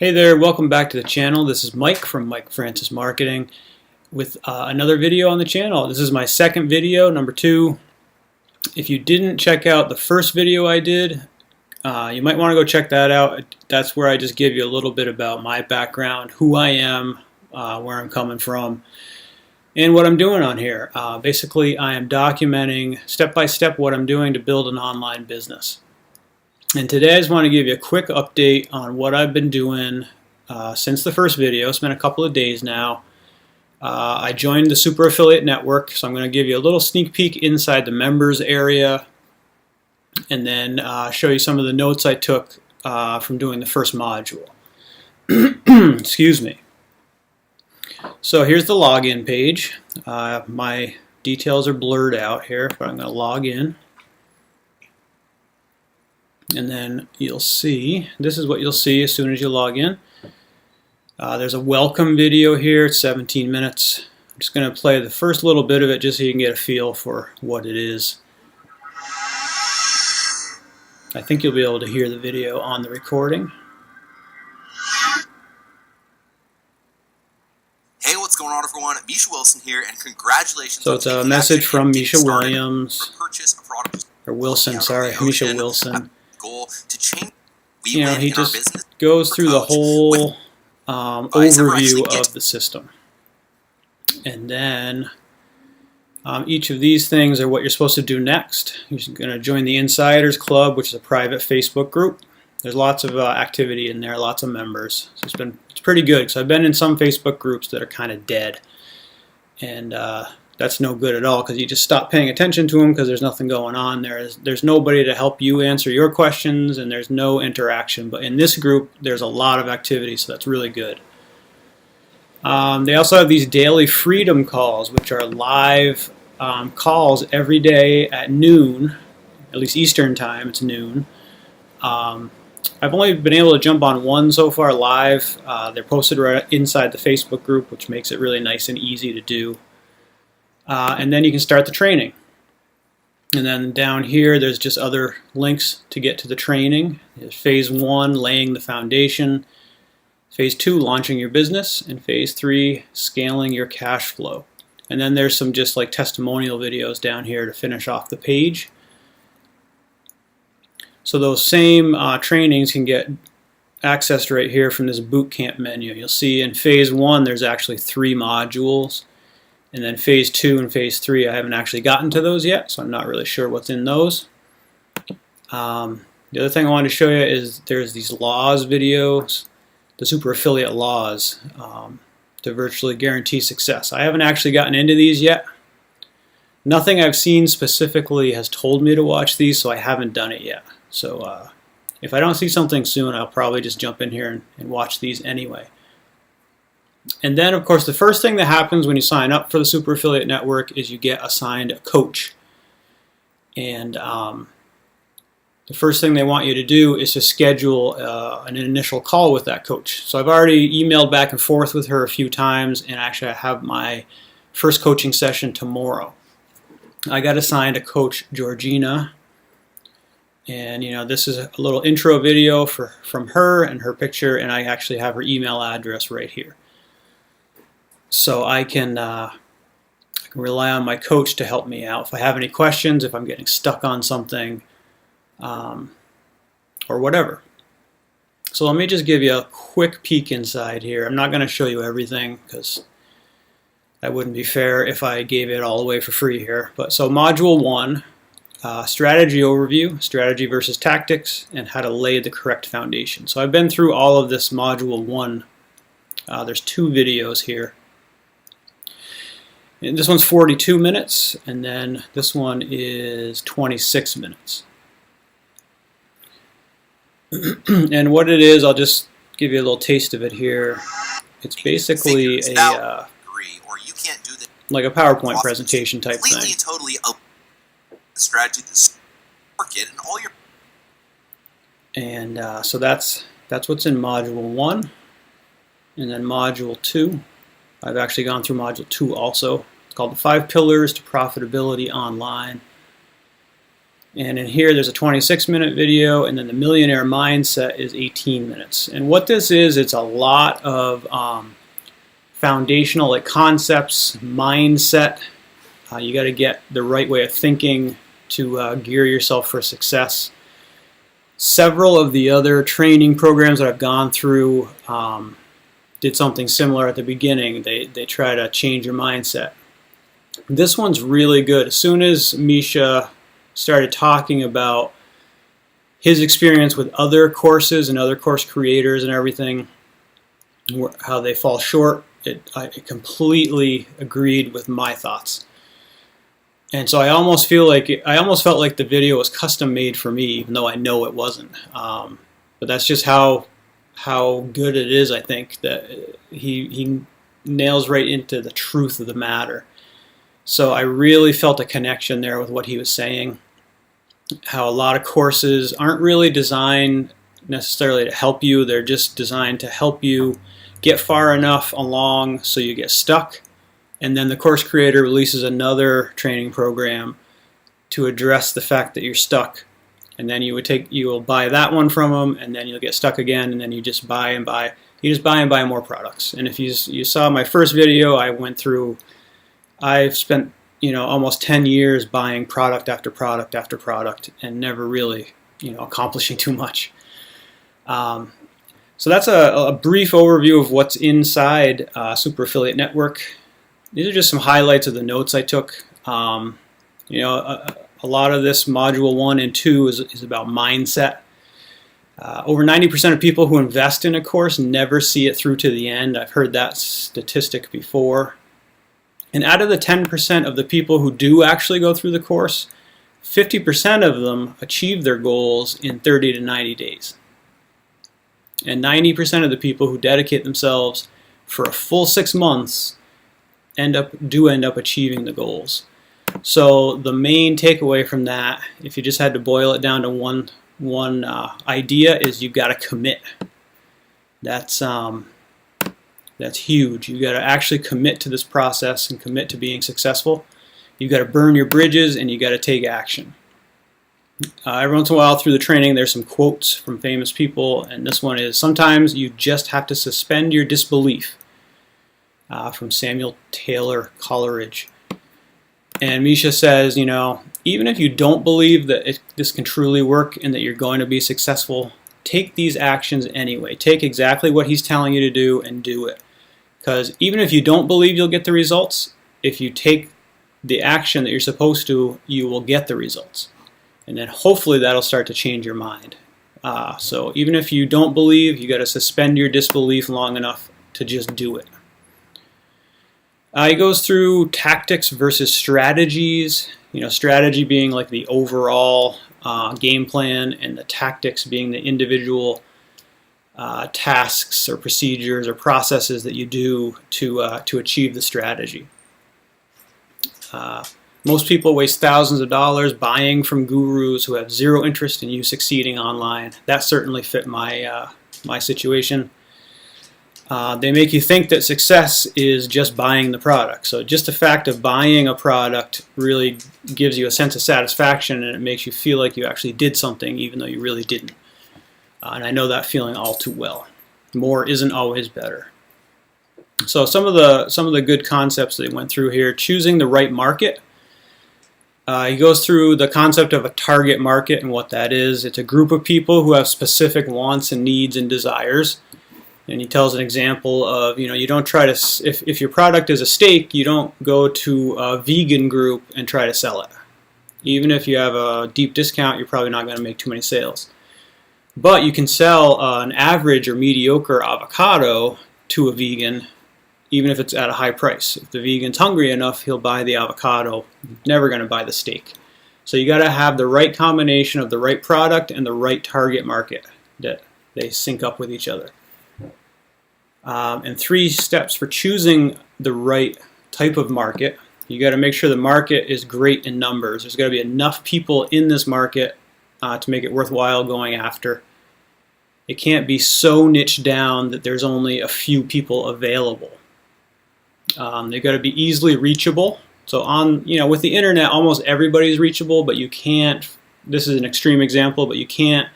Hey there, welcome back to the channel. This is Mike from Mike Francis Marketing with another video on the channel. This is my second video, number 2. If you didn't check out the first video I did, you might want to go check that out. That's where I just give you a little bit about my background, who I am, where I'm coming from, and what I'm doing on here. Basically, I am documenting step by step what I'm doing to build an online business. And today I just want to give you a quick update on what I've been doing since the first video. It's been a couple of days now. I joined the Super Affiliate Network, so I'm going to give you a little sneak peek inside the members area and then show you some of the notes I took from doing the first module. Excuse me. So here's the login page. My details are blurred out here, but I'm going to log in. And then you'll see, this is what you'll see as soon as you log in. There's a welcome video here, it's 17 minutes. I'm just going to play the first little bit of it just so you can get a feel for what it is. I think you'll be able to hear the video on the recording. Hey, what's going on, everyone? Mischa Wilson here, and congratulations. So it's a message from Mischa Williams, or Wilson, sorry, Mischa Wilson. Goal to change. You know, he just goes through the whole overview of the system. And then each of these things are what you're supposed to do next. You're going to join the Insiders Club, which is a private Facebook group. There's lots of activity in there, lots of members. So it's pretty good. So I've been in some Facebook groups that are kind of dead. And that's no good at all because you just stop paying attention to them because there's nothing going on. There's nobody to help you answer your questions and there's no interaction. But in this group, there's a lot of activity, so that's really good. They also have these daily freedom calls, which are live calls every day at noon, at least Eastern time, it's noon. I've only been able to jump on one so far live. They're posted right inside the Facebook group, which makes it really nice and easy to do. And then you can start the training. And then down here there's just other links to get to the training. There's phase 1, laying the foundation. Phase 2, launching your business. And phase 3, scaling your cash flow. And then there's some just like testimonial videos down here to finish off the page. So those same trainings can get accessed right here from this bootcamp menu. You'll see in phase 1 there's actually 3 modules. And then phase 2 and phase 3, I haven't actually gotten to those yet, so I'm not really sure what's in those. The other thing I wanted to show you is there's these laws videos, the super affiliate laws, to virtually guarantee success. I haven't actually gotten into these yet. Nothing I've seen specifically has told me to watch these, so I haven't done it yet. So if I don't see something soon, I'll probably just jump in here and watch these anyway. And then, of course, the first thing that happens when you sign up for the Super Affiliate Network is you get assigned a coach. And the first thing they want you to do is to schedule an initial call with that coach. So I've already emailed back and forth with her a few times, and actually I have my first coaching session tomorrow. I got assigned a coach, Georgina. And you know, this is a little intro video from her and her picture, and I actually have her email address right here. So I can rely on my coach to help me out if I have any questions, if I'm getting stuck on something, or whatever. So let me just give you a quick peek inside here. I'm not going to show you everything because that wouldn't be fair if I gave it all away for free here. But so module 1, strategy overview, strategy versus tactics, and how to lay the correct foundation. So I've been through all of this module 1. There's 2 videos here. And this one's 42 minutes, and then this one is 26 minutes. And what it is, I'll just give you a little taste of it here. It's basically like a PowerPoint presentation type thing. Totally strategy, market, and all your. And so that's what's in module 1, and then module 2. I've actually gone through module 2 also. It's called the 5 Pillars to Profitability Online. And in here, there's a 26-minute video, and then the Millionaire Mindset is 18 minutes. And what this is, it's a lot of foundational concepts, mindset. You got to get the right way of thinking to gear yourself for success. Several of the other training programs that I've gone through did something similar at the beginning. They try to change your mindset. This one's really good. As soon as Mischa started talking about his experience with other courses and other course creators and everything, how they fall short, I completely agreed with my thoughts. And so I almost felt like the video was custom made for me, even though I know it wasn't. But that's just how good it is. I think that he nails right into the truth of the matter. So I really felt a connection there with what he was saying. How a lot of courses aren't really designed necessarily to help you. They're just designed to help you get far enough along so you get stuck. And then the course creator releases another training program to address the fact that you're stuck. And then you will buy that one from them, and then you'll get stuck again, and then you just buy and buy. You just buy and buy more products. And if you saw my first video, I've spent almost 10 years buying product after product after product and never really accomplishing too much. So that's a brief overview of what's inside Super Affiliate Network. These are just some highlights of the notes I took. A lot of this module 1 and 2 is about mindset. Over 90% of people who invest in a course never see it through to the end. I've heard that statistic before. And out of the 10% of the people who do actually go through the course, 50% of them achieve their goals in 30 to 90 days. And 90% of the people who dedicate themselves for a full 6 months end up achieving the goals. So the main takeaway from that, if you just had to boil it down to one idea, is you've got to commit. That's huge. You've got to actually commit to this process and commit to being successful. You've got to burn your bridges, and you've got to take action. Every once in a while through the training, there's some quotes from famous people, and this one is, "Sometimes you just have to suspend your disbelief," from Samuel Taylor Coleridge. And Mischa says, even if you don't believe that this can truly work and that you're going to be successful, take these actions anyway. Take exactly what he's telling you to do and do it. Because even if you don't believe you'll get the results, if you take the action that you're supposed to, you will get the results. And then hopefully that'll start to change your mind. So even if you don't believe, you got to suspend your disbelief long enough to just do it. He goes through tactics versus strategies. Strategy being like the overall game plan, and the tactics being the individual tasks or procedures or processes that you do to achieve the strategy. Most people waste thousands of dollars buying from gurus who have zero interest in you succeeding online. That certainly fit my situation. They make you think that success is just buying the product. So just the fact of buying a product really gives you a sense of satisfaction, and it makes you feel like you actually did something even though you really didn't. And I know that feeling all too well. More isn't always better. So some of the good concepts that he went through here: choosing the right market. He goes through the concept of a target market and what that is. It's a group of people who have specific wants and needs and desires. And he tells an example of, you don't try to, if your product is a steak, you don't go to a vegan group and try to sell it. Even if you have a deep discount, you're probably not going to make too many sales. But you can sell an average or mediocre avocado to a vegan, even if it's at a high price. If the vegan's hungry enough, he'll buy the avocado. He's never going to buy the steak. So you got to have the right combination of the right product and the right target market, that they sync up with each other. And 3 steps for choosing the right type of market. You got to make sure the market is great in numbers. There's got to be enough people in this market to make it worthwhile going after. It can't be so niched down that there's only a few people available. They've got to be easily reachable. So with the internet, almost everybody's reachable, but you can't this is an extreme example, but you can't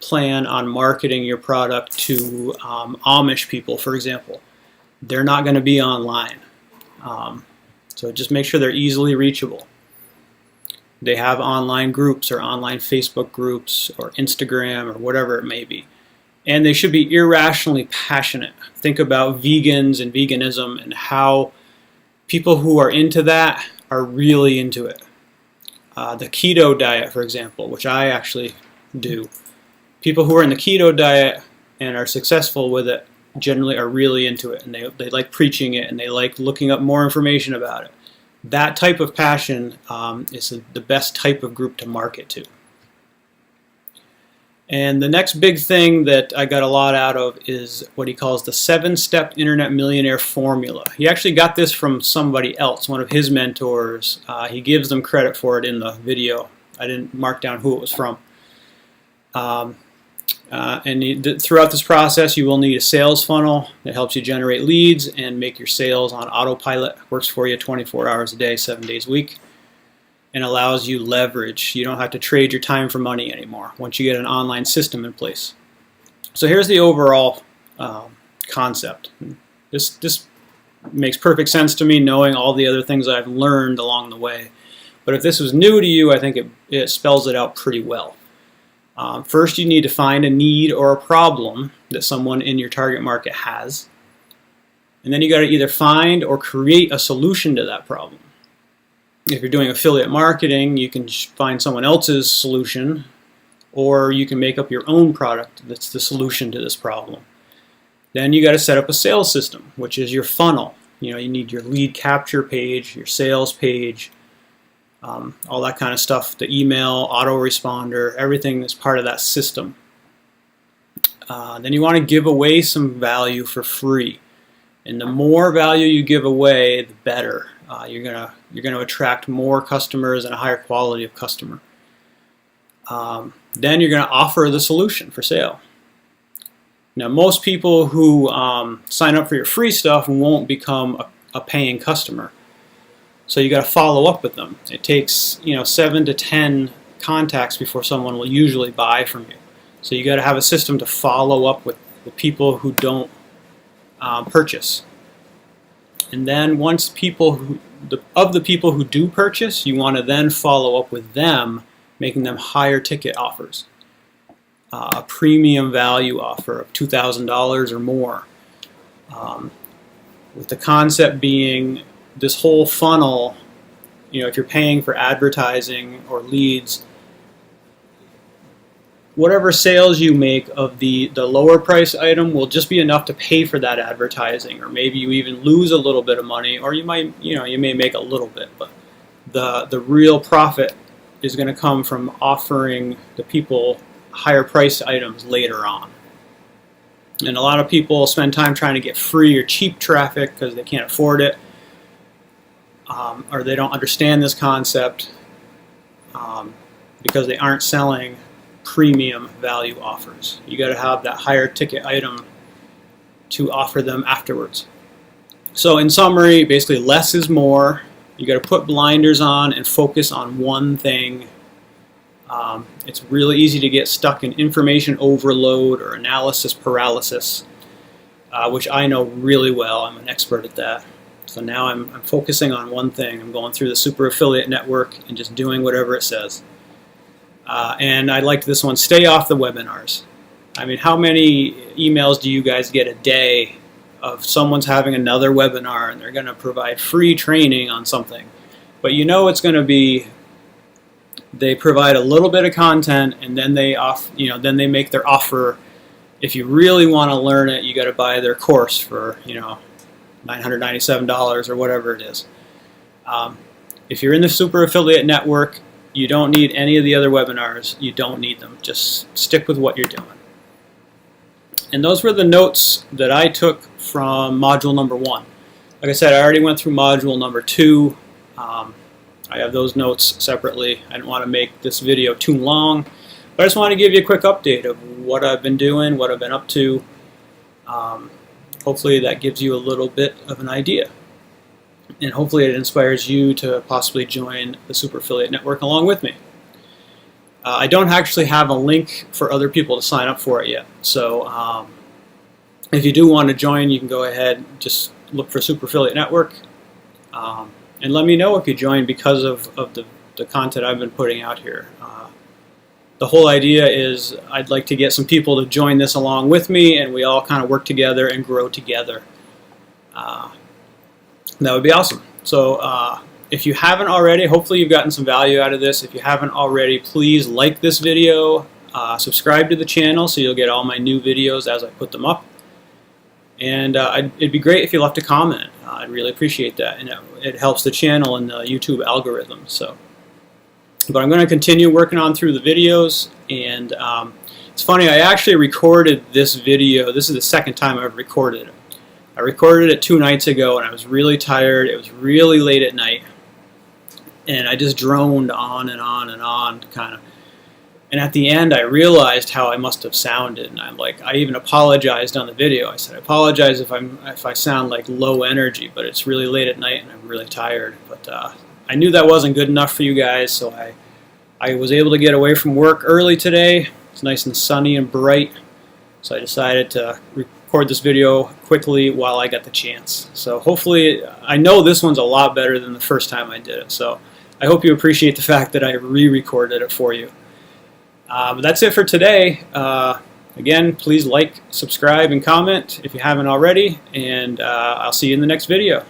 plan on marketing your product to Amish people, for example. They're not going to be online. So just make sure they're easily reachable. They have online groups or online Facebook groups or Instagram or whatever it may be. And they should be irrationally passionate. Think about vegans and veganism and how people who are into that are really into it. The keto diet, for example, which I actually do. People who are in the keto diet and are successful with it generally are really into it, and they like preaching it, and they like looking up more information about it. That type of passion is the best type of group to market to. And the next big thing that I got a lot out of is what he calls the 7-step internet millionaire formula. He actually got this from somebody else, one of his mentors. He gives them credit for it in the video. I didn't mark down who it was from. Throughout this process, you will need a sales funnel that helps you generate leads and make your sales on autopilot. Works for you 24 hours a day, 7 days a week, and allows you leverage. You don't have to trade your time for money anymore once you get an online system in place. So here's the overall concept. This makes perfect sense to me, knowing all the other things I've learned along the way. But if this was new to you, I think it spells it out pretty well. First, you need to find a need or a problem that someone in your target market has. And then you got to either find or create a solution to that problem. If you're doing affiliate marketing, you can find someone else's solution, or you can make up your own product that's the solution to this problem. Then you got to set up a sales system, which is your funnel. You need your lead capture page, your sales page, all that kind of stuff, the email, autoresponder, everything is part of that system. Then you want to give away some value for free. And the more value you give away, the better. You're gonna attract more customers and a higher quality of customer. Then you're gonna offer the solution for sale. Now, most people who sign up for your free stuff won't become a paying customer. So you got to follow up with them. It takes 7 to 10 contacts before someone will usually buy from you. So you got to have a system to follow up with the people who don't purchase. And then once of the people who do purchase, you want to then follow up with them, making them higher ticket offers. A premium value offer of $2,000 or more. With the concept being this whole funnel, if you're paying for advertising or leads, whatever sales you make of the lower price item will just be enough to pay for that advertising, or maybe you even lose a little bit of money, or you may make a little bit, but the real profit is going to come from offering the people higher priced items later on. And a lot of people spend time trying to get free or cheap traffic because they can't afford it, or they don't understand this concept because they aren't selling premium value offers. You got to have that higher ticket item to offer them afterwards. So in summary, basically less is more. You got to put blinders on and focus on one thing. It's really easy to get stuck in information overload or analysis paralysis, which I know really well. I'm an expert at that. So now I'm focusing on one thing. I'm going through the super affiliate network and just doing whatever it says. And I liked this one, stay off the webinars. I mean, how many emails do you guys get a day of someone's having another webinar and they're going to provide free training on something? But it's going to be, they provide a little bit of content and then then they make their offer. If you really want to learn it, you got to buy their course for, $997 or whatever it is. If you're in the super affiliate network, you don't need any of the other webinars. You don't need them. Just stick with what you're doing. And those were the notes that I took from module number 1. Like I said, I already went through module number 2. I have those notes separately. I didn't want to make this video too long, but I just want to give you a quick update of what I've been doing, what I've been up to. Hopefully that gives you a little bit of an idea. And hopefully it inspires you to possibly join the Super Affiliate Network along with me. I don't actually have a link for other people to sign up for it yet. So if you do want to join, you can go ahead, just look for Super Affiliate Network, and let me know if you join because of the content I've been putting out here. The whole idea is I'd like to get some people to join this along with me, and we all kind of work together and grow together. That would be awesome. So if you haven't already, hopefully you've gotten some value out of this. If you haven't already, please like this video, subscribe to the channel so you'll get all my new videos as I put them up. And it'd be great if you left a comment. I'd really appreciate that, and it helps the channel and the YouTube algorithm. But I'm going to continue working on through the videos, and it's funny, I actually recorded this video. This is the second time I've recorded it. I recorded it 2 nights ago, and I was really tired. It was really late at night, and I just droned on and on and on, kind of. And at the end, I realized how I must have sounded, and I even apologized on the video. I said, I apologize if I sound like low energy, but it's really late at night, and I'm really tired. But I knew that wasn't good enough for you guys, so I was able to get away from work early today. It's nice and sunny and bright, so I decided to record this video quickly while I got the chance. So hopefully, I know this one's a lot better than the first time I did it, so I hope you appreciate the fact that I re-recorded it for you. But that's it for today. Again, please like, subscribe, and comment if you haven't already, and I'll see you in the next video.